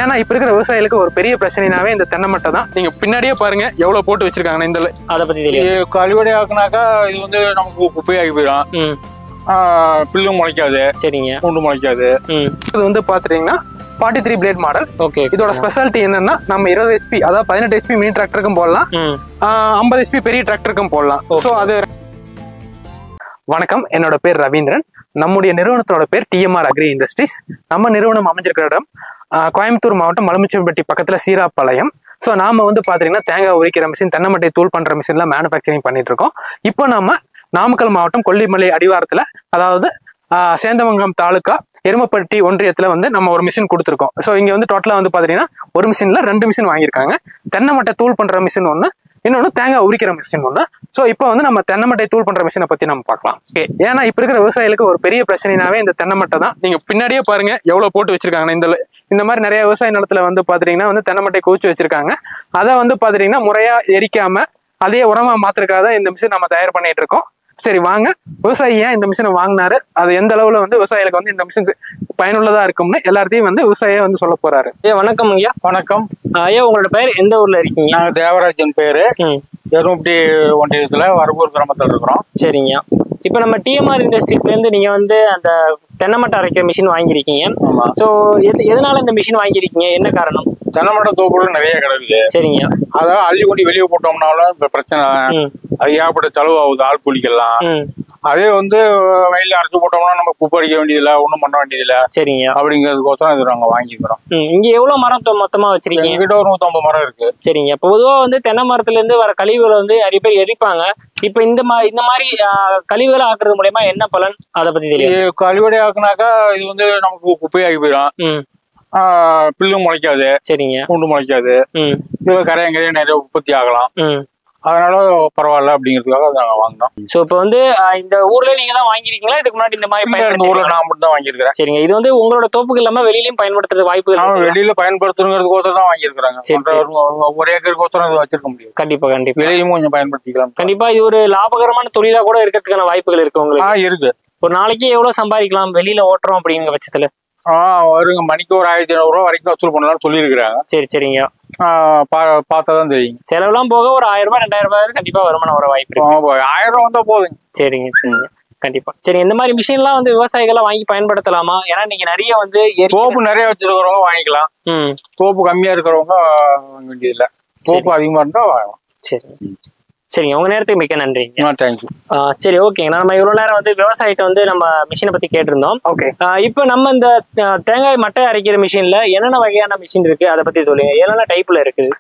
ஏன்னா இப்ப இருக்கிற விவசாயிகளுக்கு ஒரு பெரிய பிரச்சனைனாவே இந்த தென்னை மட்டை தான். நீங்க பின்னாடியே பாருங்க எவ்வளவு போட்டு வச்சிருக்காங்க. இந்த அதை பத்தி தெரியும். கழிவடை ஆக்குனாக்கா இது வந்து நமக்கு குப்பையாகி போயிடும். பில்லும் முளைக்காது. சரிங்க. பூண்டு முளைக்காது. இது வந்து பாத்துட்டீங்கன்னா 43 பிளேட் மாடல். ஓகே. இதோட ஸ்பெஷாலிட்டி என்னன்னா நம்ம 20 HP அதாவது 18 HP மினி டிராக்டருக்கும் போடலாம், 50 HP பெரிய டிராக்டருக்கும் போடலாம். ஸோ அது வணக்கம், என்னோட பேர் ரவீந்திரன். நம்முடைய நிறுவனத்தோட பேர் TMR அக்ரி இண்டஸ்ட்ரீஸ். நம்ம நிறுவனம் அமைஞ்சிருக்கிற இடம் கோயம்புத்தூர் மாவட்டம் மலமுச்சம்பட்டி பக்கத்துல சீராப்பாளையம். ஸோ நாம வந்து பாத்தீங்கன்னா தேங்காய் உரிக்கிற மிஷின், தென்னமட்டை தூள் பண்ற மிஷின்லாம் மேனுஃபேக்சரிங் பண்ணிட்டு இருக்கோம். இப்போ நம்ம நாமக்கல் மாவட்டம் கொல்லிமலை அடிவாரத்துல, அதாவது சேந்தமங்கலம் தாலுக்கா எருமப்பட்டி ஒன்றியத்துல வந்து நம்ம ஒரு மிஷின் கொடுத்துருக்கோம். ஸோ இங்க வந்து டோட்டலா வந்து பாத்தீங்கன்னா ஒரு மிஷின்ல 2 மிஷின் வாங்கியிருக்காங்க. தென்னமட்டை தூள் பண்ற மிஷின் ஒன்று, இன்னொன்று தேங்காய் உரிக்கிற மிஷின் ஒன்று. ஸோ இப்போ வந்து நம்ம தென்னமட்டை தூள் பண்ற மிஷினை பத்தி நம்ம பார்க்கலாம். ஏன்னா இப்ப இருக்கிற விவசாயிகளுக்கு ஒரு பெரிய பிரச்சனைனாவே இந்த தென்னமட்டை தான். நீங்க பின்னாடியே பாருங்க எவ்வளவு போட்டு வச்சிருக்காங்க. இந்த மாதிரி நிறைய விவசாய நிலத்துல வந்து பாத்தீங்கன்னா வந்து தென்னமட்டை குவிச்சு வச்சிருக்காங்க. அதை வந்து பாத்தீங்கன்னா முறையா எரிக்காம அதே உரமா மாத்திருக்காத இந்த மிஷின் நம்ம தயார் பண்ணிட்டு இருக்கோம். சரி வாங்க, விவசாயி ஏன் இந்த மிஷினை வாங்கினாரு, அது எந்த அளவுல வந்து விவசாயிகளுக்கு வந்து இந்த மிஷின் பயனுள்ளதா இருக்கும்னு எல்லாத்தையும் வந்து விவசாயியை வந்து சொல்ல போறாரு. வணக்கம் ஐயா. வணக்கம் ஐயா, உங்களோட பேர் எந்த ஊர்ல இருக்கீங்க? நாங்க தேவராஜன் பேரு, எருமப்பட்டி ஒன்றியத்துல வரகூர் கிராமத்துல இருக்கிறோம். சரிங்க. இப்ப நம்ம TMR இண்டஸ்ட்ரீஸ்ல இருந்து நீங்க வந்து அந்த தென்னமட்டை அரைக்கிற மிஷின் வாங்கியிருக்கீங்க. ஸோ எதனால இந்த மிஷின் வாங்கியிருக்கீங்க, என்ன காரணம்? தென்னமட்டை தோப்புகள் நிறைய கிடக்குது. சரிங்க. அதாவது அள்ளி கொண்டு வெளியே போட்டோம்னாலும் இப்ப பிரச்சனை, அது ஏகப்பட்ட செலவு ஆகுது ஆள் கூலிக்கெல்லாம். அதே வந்து வயல்ல அரைச்சு போட்டோம்னா நம்ம குப்பை அடிக்க வேண்டியதில்லை, ஒன்றும் பண்ண வேண்டியதில்லை. சரிங்க. அப்படிங்கிறதுக்கோசரம் இது நாங்கள் வாங்கிக்கிறோம். இங்க எவ்வளவு மரம் மொத்தமா வச்சிருக்கீங்க? எங்கிட்ட ஒரு 150 மரம் இருக்கு. சரிங்க. பொதுவா வந்து தென்னை மரத்துல இருந்து வர கழிவுகளை வந்து நிறைய பேர் எரிப்பாங்க. இப்ப இந்த மாதிரி கழிவுகளை ஆக்குறது மூலமா என்ன பலன், அதை பத்தி தெரியும்? கழிவடை ஆக்குனாக்கா இது வந்து நமக்கு குப்பையாகி போயிடும். பில்லும் முளைக்காது. சரிங்க. பூண்டு முளைக்காது. இதுல கரையங்கரையும் நிறைய உற்பத்தி ஆகலாம். அதனால பரவாயில்ல அப்படிங்கிறதுக்காக அதை நாங்கள் வாங்கினோம். ஸோ இப்போ வந்து இந்த ஊர்ல நீங்க தான் வாங்கிருக்கீங்களா, இதுக்கு முன்னாடி இந்த மாதிரி ஊர்ல நான் மட்டும் தான் வாங்கியிருக்கிறேன். சரிங்க. இது வந்து உங்களோட தோப்புக்கு இல்லாம வெளியிலயும் பயன்படுத்துறது வாய்ப்புகள்? வெளியில பயன்படுத்துறதுக்கோசரம் தான் வாங்கியிருக்கிறாங்க. ஒரு ஏக்கருக்கோசரம் இது வச்சிருக்க முடியும். கண்டிப்பா கண்டிப்பா. வெளியிலும் கொஞ்சம் பயன்படுத்திக்கலாம். கண்டிப்பா இது ஒரு லாபகரமான தொழிலா கூட இருக்கிறதுக்கான வாய்ப்புகள் இருக்கு உங்களுக்கு? இருக்கு. ஒரு நாளைக்கு எவ்வளவு சம்பாதிக்கலாம் வெளியில ஓட்டுறோம் அப்படிங்கிற பட்சத்துல? வருங்க, மணிக்கு ஒரு 1500 ரூபா வரைக்கும் வசூல் பண்ணலாம்னு சொல்லியிருக்கிறாங்க. சரி சரிங்க. பார்த்தாதான் தெரியும். செலவுலாம் போக ஒரு 1000 ரூபாய் 2000 ரூபாய் கண்டிப்பா வருமானம் வர வாய்ப்பு இருக்கு. 1000 ரூபா வந்தா போதுங்க. சரிங்க சரிங்க. கண்டிப்பா. சரி, இந்த மாதிரி மிஷின் எல்லாம் வந்து விவசாயிகள் வாங்கி பயன்படுத்தலாமா? ஏன்னா நீங்க நிறைய வந்து தோப்பு நிறைய வச்சிருக்கிறவங்க வாங்கிக்கலாம். தோப்பு கம்மியா இருக்கிறவங்க வாங்க வேண்டியதில்லை. தோப்பு அதிகமா இருந்தா வாங்கலாம். சரி சரிங்க. உங்க நேரத்துக்கு மிக்க நன்றிங்க. தேங்க்யூ. சரி ஓகேங்க. நம்ம இவ்வளவு நேரம் வந்து விவசாயிட்ட வந்து நம்ம மிஷினை பத்தி கேட்டிருந்தோம். ஓகே. இப்போ நம்ம இந்த தேங்காய் மட்டை அரைக்கிற மிஷின்ல என்னென்ன வகையான மிஷின் இருக்கு, அதை பத்தி சொல்லுங்க. என்னென்ன டைப்ல இருக்குது?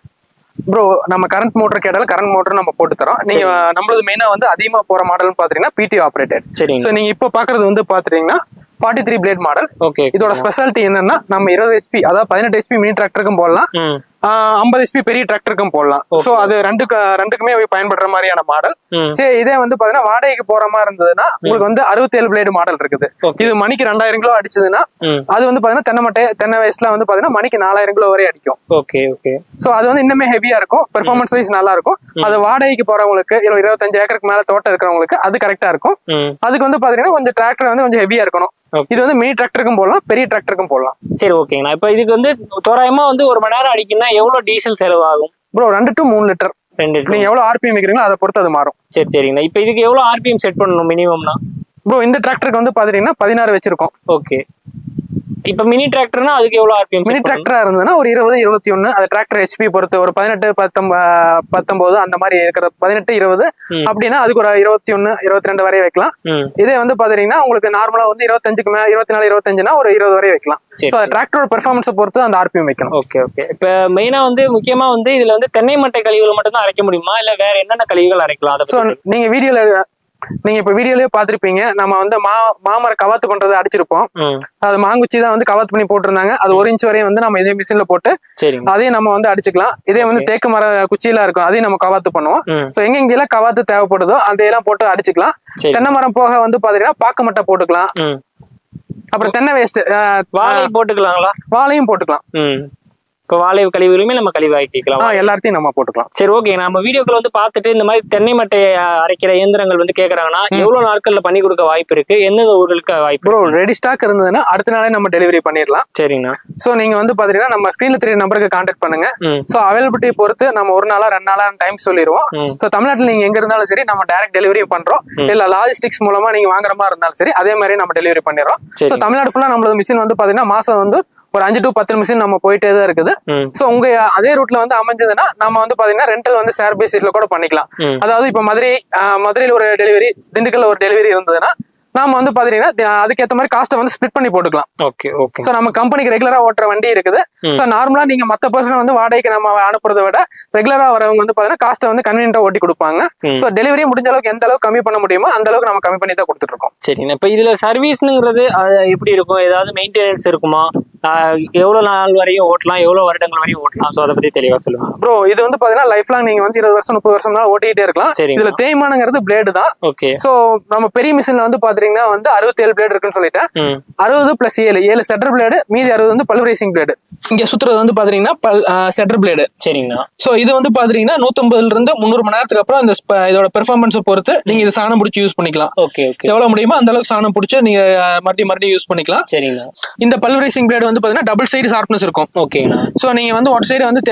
ப்ரோ, நம்ம கரண்ட் மோட்டர் கேட்டாலும் கரண்ட் மோட்டர் நம்ம போட்டு தரோம். நீங்க நம்மளது மெயினா வந்து அதிகமா போற மாடல்னு பாத்தீங்கன்னா PT ஆப்ரேட்டட். சரி. ஸோ நீங்க இப்போ பாக்குறது வந்து பாத்தீங்கன்னா 43 பிளேட் மாடல். ஓகே. இதோட ஸ்பெஷாலிட்டி என்னன்னா நம்ம 20 HP அதாவது 18 HP மினி டிராக்டருக்கும் போடலாம், 50 HP பெரிய டிராக்டருக்கும் போடலாம். சோ அது ரெண்டுக்குமே பயன்படுற மாதிரியான மாடல். சரி, இதே வந்து பாத்தீங்கன்னா வாடகைக்கு போற மாதிரி இருந்ததுன்னா உங்களுக்கு வந்து 67 பிளேடு மாடல் இருக்குது. இது மணிக்கு 2000 கிலோ அடிச்சதுன்னா அது வந்து பாத்தீங்கன்னா தென்னை வயசுல வந்து பாத்தீங்கன்னா மணிக்கு 4000 கிலோ வரை அடிக்கும். Okay okay. சோ அது வந்து இன்னுமே ஹெவியா இருக்கும், பெர்ஃபார்மன்ஸ் வைஸ் நல்லா இருக்கும். அது வாடகைக்கு போறவங்களுக்கு 25 ஏக்கருக்கு மேல தோட்டம் இருக்கிறவங்களுக்கு அது கரெக்டா இருக்கும். அதுக்கு வந்து பாத்தீங்கன்னா கொஞ்சம் டிராக்டர் வந்து கொஞ்சம் ஹெவியா இருக்கணும். இது வந்து மினி டிராக்டருக்கும் போடலாம், பெரிய டிராக்டருக்கும் போடலாம். சரி ஓகேங்கண்ணா. இப்ப இதுக்கு வந்து தோராயமா வந்து ஒரு மணி நேரம் அடிக்குன்னா எவ்வளவு டீசல் செலவு ஆகும்? Bro 2 to 3 litre. நீங்க எவ்வளவு RPM வைக்கிறீங்களோ அதை பொறுத்து அது மாறும். சரி சரிங்கண்ணா. இப்ப இதுக்கு எவ்வளவு RPM செட் பண்ணணும் மினிமம்னா? ப்ரோ இந்த டிராக்டருக்கு வந்து பாத்தீங்கன்னா 16 வச்சிருக்கோம். ஓகே. இப்ப மினி டிராக்டர்னா அதுக்கு எவ்வளவு RPM? மினி டிராக்டரா இருந்ததுன்னா ஒரு 20 21. அது டிராக்டர் HP பொறுத்து ஒரு 18 19 அந்த மாதிரி இருக்கிற 18 20 அப்படின்னா அதுக்கு ஒரு 21 22 வரை வைக்கலாம். இதே வந்து பாத்தீங்கன்னா உங்களுக்கு நார்மலா வந்து 25க்கு மேல 24 25னா ஒரு 20 வரை வைக்கலாம். சோ டிராக்டரோட பெர்ஃபார்மன்ஸ் பொறுத்து அந்த RPM வைக்கணும். Okay okay. இப்ப மெயினா வந்து முக்கியமா வந்து இதுல வந்து தென்னை மட்டை கழிவுகள் மட்டும் தான் அரைக்க முடியுமா, இல்ல வேற என்னென்ன கழிவுகள் அரைக்கலாம்? நீங்க இப்ப வீடியோலயே பாத்திருப்பீங்க, நம்ம வந்து மாமர கவாத்து பண்றதை அடிச்சிருப்போம். அது மாங்குச்சி தான் வந்து கவாத்து பண்ணி போட்டிருந்தாங்க. அது 1 இன்ச் வரையும் வந்து நம்ம இதே மிஷின்ல போட்டு அதையும் நம்ம வந்து அடிச்சுக்கலாம். இதே வந்து தேக்கு மர குச்சியெல்லாம் இருக்கும், அதையும் நம்ம கவாத்து பண்ணுவோம். சோ எங்கெங்கெல்லாம் கவாத்து தேவைப்படுதோ அதையெல்லாம் போட்டு அடிச்சுக்கலாம். தென்னை மரம் போக வந்து பாத்தீங்கன்னா பாக்கு மட்டை போட்டுக்கலாம். அப்புறம் தென்னை வேஸ்ட் வாழை போட்டுக்கலாங்களா? வாழையும் போட்டுக்கலாம். இப்போ வாழை கழிவுகளுமே நம்ம கழிவு ஆக்கிக்கலாம். எல்லாத்தையும் நம்ம போட்டுக்கலாம். சரி, ஓகே. நம்ம வீடியோக்கள் வந்து பார்த்துட்டு இந்த மாதிரி தென்னை மட்டையை அரைக்கிற இயந்திரங்கள் வந்து கேட்கறாங்கன்னா எவ்வளவு நாட்கள்ல பண்ணி கொடுக்க வாய்ப்பு இருக்கு? எந்தெந்த ஊர்களுக்கு வாய்ப்பு? ப்ரோ, ரெடி ஸ்டாக் இருந்ததுன்னா அடுத்த நாளே நம்ம டெலிவரி பண்ணிடலாம். சரிங்கண்ணா. சோ நீங்க வந்து பாத்தீங்கன்னா நம்ம ஸ்கிரீன்ல 3 நம்பருக்கு கான்டாக்ட் பண்ணுங்க. சோ அவைலபிலிட்டி பொறுத்து நம்ம ஒரு நாளா 2 நாளா டைம் சொல்லிடுவோம். சோ தமிழ்நாட்டுல நீங்க எங்க இருந்தாலும் சரி நம்ம டைரக்ட் டெலிவரி பண்றோம். இல்ல லாஜிஸ்டிக்ஸ் மூலமா நீங்க வாங்குற மாதிரி இருந்தாலும் சரி அதே மாதிரி நம்ம டெலிவரி பண்ணிடுறோம். சோ தமிழ்நாடு ஃபுல்லா நம்மளோட மிஷின் வந்து பாத்தீங்கன்னா மாசம் வந்து ஒரு 5 to 10 மிஷின் நம்ம போயிட்டே தான் இருக்குது. சோ உங்க அதே ரூட்ல வந்து அமைஞ்சதுன்னா நம்ம வந்து பாத்தீங்கன்னா ரெண்டல் வந்து ஷேர் பேசிஸ்ல கூட பண்ணிக்கலாம். அதாவது இப்ப மதுரையில ஒரு டெலிவரி, திண்டுக்கல்ல ஒரு டெலிவரி இருந்ததுன்னா நாம வந்து பாத்தீங்கன்னா அதுக்கேற்ற மாதிரி காஸ்ட்டை வந்து ஸ்பிளிட் பண்ணி போட்டுக்கலாம். Okay okay. சோ நம்ம கம்பெனிக்கு ரெகுலரா ஓட்டுற வண்டி இருக்குது. சோ நார்மலா நீங்க மத்த பர்சன் வந்து வாடகைக்கு நம்ம அனுப்புறதை விட ரெகுலரா வரவங்க வந்து பாத்தீங்கன்னா காஸ்ட்டை வந்து கன்வீனியன்ட்டா ஓட்டி கொடுப்பாங்க. சோ டெலிவரி முடிஞ்ச அளவுக்கு எந்த அளவுக்கு கம்மி பண்ண முடியுமோ அந்த அளவுக்கு நம்ம கம்மி பண்ணி தான் கொடுத்துட்டு இருக்கோம். சரிங்க. இப்ப இதுல சர்வீஸ்ங்கிறது எப்படி இருக்கும்? ஏதாவது மெயின்டெனன்ஸ் இருக்குமா? எவ்வளவு நாள் வரையும் ஓட்டலாம், எவ்வளவு வருடங்கள் வரையும் ஓட்டலாம்? சோ அதை பத்தி தெளிவா சொல்லுங்க ப்ரோ. இது வந்து பாத்தீங்கன்னா லைஃப் லாங் நீங்க வந்து 20 வருஷம் 30 வருஷம் ஓட்டிட்டே இருக்கலாம். இதுல தேய்மானங்கிறது பிளேடு தான். ஓகே. சோ நம்ம பெரிய மிஷின்ல வந்து பாத்தீங்கன்னா வந்து 67 பிளேடு இருக்குன்னு சொல்லிட்டேன். 60 + 7 செட்டர் பிளேடு, மீதி 60 வந்து பல்வரைசிங் பிளேடு. இங்க சுத்துறது வந்து பாத்தீங்கன்னா செட்டர் பிளேடு. சரிங்களா. சோ இது வந்து பாத்தீங்கன்னா 150 இருந்து 300 மணி நேரத்துக்கு அப்புறம் இதோட பெர்ஃபார்மன்ஸை பொறுத்து நீங்க இது சாணம் பிடிச்சி யூஸ் பண்ணிக்கலாம். Okay okay. எவ்வளவு முடியுமோ அந்த அளவுக்கு சாணம் பிடிச்சி நீங்க மறுபடியும் யூஸ் பண்ணிக்கலாம். சரிங்களா. இந்த பல்வரைசிங் பிளேடு வந்து பாத்தீங்கன்னா டபுள் சைடு ஷார்ப்னஸ் இருக்கும். ஓகேங்களா. சோ நீங்க வந்து ஒரு சைடு வந்து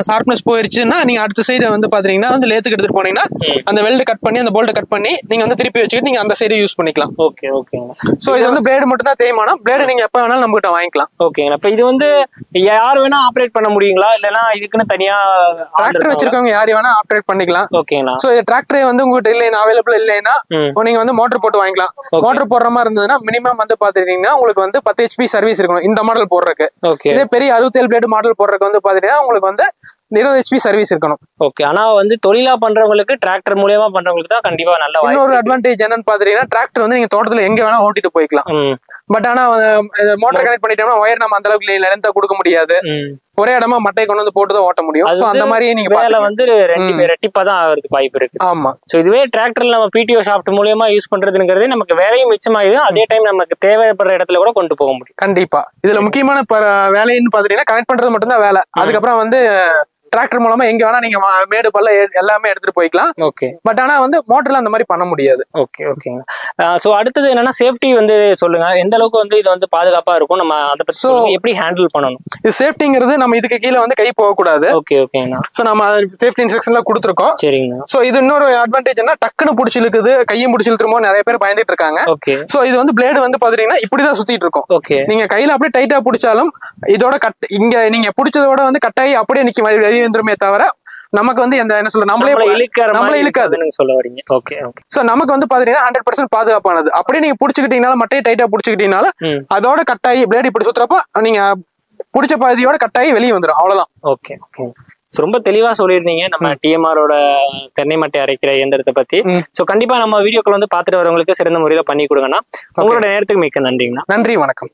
ஷார்ப்னஸ் போயிருச்சுன்னா நீங்க அடுத்த சைடு வந்து பாத்தீங்கன்னா வந்து லேத்துக்கு எடுத்துட்டு போனீங்கன்னா அந்த வெல்ட் கட் பண்ணி அந்த போல்ட் கட் பண்ணி நீங்க வந்து திருப்பி வச்சுக்கிட்டு நீங்க அந்த சைடு யூஸ் பண்ணிக்கலாம். Okay okay. சோ இது வந்து பிளேடு மட்டும் தான் தேய்மானம். பிளேடு நீங்க எப்ப வேணாலும் நம்ம கிட்ட வாங்கிக்கலாம். ஓகேங்க. அப்ப இது வந்து யார் வேணா ஆப்ரேட் பண்ண முடியுங்களா, இல்லனா இதுக்குன்னு தனியா டிராக்டர் வச்சிருக்கவங்க யார் வேணா ஆப்ரேட் பண்ணிக்கலாம். ஓகேங்களா. சோ டிராக்டர் வந்து உங்ககிட்ட இல்லைன்னா அவைலபிள் இல்லைன்னா நீங்க வந்து மோட்டர் போட்டு வாங்கிக்கலாம். மோட்டர் போடுற மாதிரி இருந்ததுன்னா மினிமம் வந்து பாத்துட்டீங்கன்னா உங்களுக்கு வந்து 10 HP சர்வீஸ் இருக்கணும் இந்த மாடல் போடுறதுக்கு. இதே பெரிய 67 பிளேடு மாடல் போடுறதுக்கு வந்து பாத்தீங்கன்னா உங்களுக்கு வந்து 20 HP சர்வீஸ் இருக்கணும். ஓகே. ஆனா வந்து தொழிலா பண்றவங்களுக்கு டிராக்டர் மூலமா பண்றவங்களுக்கு தான் கண்டிப்பா நல்ல இன்னொரு அட்வான்டேஜ் என்னன்னு பாத்தீங்கன்னா டிராக்டர் வந்து நீங்க தோட்டத்துல எங்க வேணா ஓட்டிட்டு போய்க்கலாம். பட் ஆனா மோட்டர் கனெக்ட் பண்ணிட்டோம்னா ஒயர் நம்ம அந்த அளவுக்கு லென்த்தா கொடுக்க முடியாது. ஒரே இடமா மட்டை கொண்டு வந்து போட்டு தான் ஓட்ட முடியும். சோ அந்த மாதிரி நீங்க வேலை வந்து ரெட்டிப்பா தான் ஆகிறதுக்கு வாய்ப்பு இருக்கு. ஆமா. சோ இதுவே டிராக்டர்ல நம்ம PTO ஷாஃப்ட் மூலமா யூஸ் பண்றதுங்கிறது நமக்கு வேலையும் மிச்சமாயிடும். அதே டைம் நமக்கு தேவைப்படுற இடத்துல கூட கொண்டு போக முடியும். கண்டிப்பா. இதுல முக்கியமான வேலைன்னு பாத்தீங்கன்னா கனெக்ட் பண்றது மட்டும் தான் வேலை. அதுக்கப்புறம் வந்து டிராக்டர் மூலமா எங்க வேணா நீங்க மேடு பல்ல எல்லாமே எடுத்துட்டு போய்க்கலாம். ஓகே. பட் ஆனா வந்து மோட்டர்ல அந்த மாதிரி பண்ண முடியாது. ஓகே ஓகேங்க. சோ அடுத்தது என்னன்னா சேஃப்டி வந்து சொல்லுங்க. எந்த அளவுக்கு வந்து இது வந்து பாதுகாப்பா இருக்கும், நம்ம அதை பத்தி எப்படி ஹேண்டில் பண்ணணும்? இது சேஃப்டிங்கிறது நம்ம இதுக்கு கீழே வந்து கை போக கூடாது. ஓகே ஓகேங்க. சோ நம்ம சேஃப்டி இன்ஸ்ட்ரக்ஷன்ல கொடுத்துருக்கோம். சரிங்க. சோ இது இன்னொரு அட்வான்டேஜ் என்ன, டக்குன்னு பிடிச்சி இழுக்குது, கையும் பிடிச்சி இழுத்துருமோ நிறைய பேர் பயந்துட்டு இருக்காங்க. ஓகே. சோ இது வந்து பிளேடு வந்து பாத்தீங்கன்னா இப்படிதான் சுத்திட்டு இருக்கும். ஓகே. நீங்க கையில அப்படியே டைட்டா பிடிச்சாலும் இதோட இங்க நீங்க பிடிச்சதோட வந்து கட்டாயி அப்படியே நிக்க வெளியே வந்துருமே தவிர நமக்கு வந்து என்ன சொல்ற நம்மளே இழுக்காதுன்னு சொல்ல வரீங்க. Okay okay. சோ நமக்கு வந்து பாத்தீங்கன்னா 100% பாதுகாப்பானது. அப்படியே நீங்க புடிச்சுக்கிட்டீங்கனாலும் மட்டையை டைட்டா புடிச்சுக்கிட்டீங்கனாலும் அதோட கட்டாயி பிளேடு இப்படி சுத்துறப்ப நீங்க புடிச்ச பாதியோட கட்டாயி வெளியே வந்துடும். அவ்வளவுதான். Okay okay. ரொம்ப தெளிவா சொல்லியிருந்தீங்க நம்ம TMR-ஓட தென்னை மட்டை அரைக்கிற இயந்திரத்தை பத்தி. சோ கண்டிப்பா நம்ம வீடியோக்கள் வந்து பாத்துட்டு வரவங்களுக்கு சிறந்த முறையில பண்ணி கொடுங்கன்னா உங்களோட நேரத்துக்கு மிக்க நன்றிங்கண்ணா. நன்றி, வணக்கம்.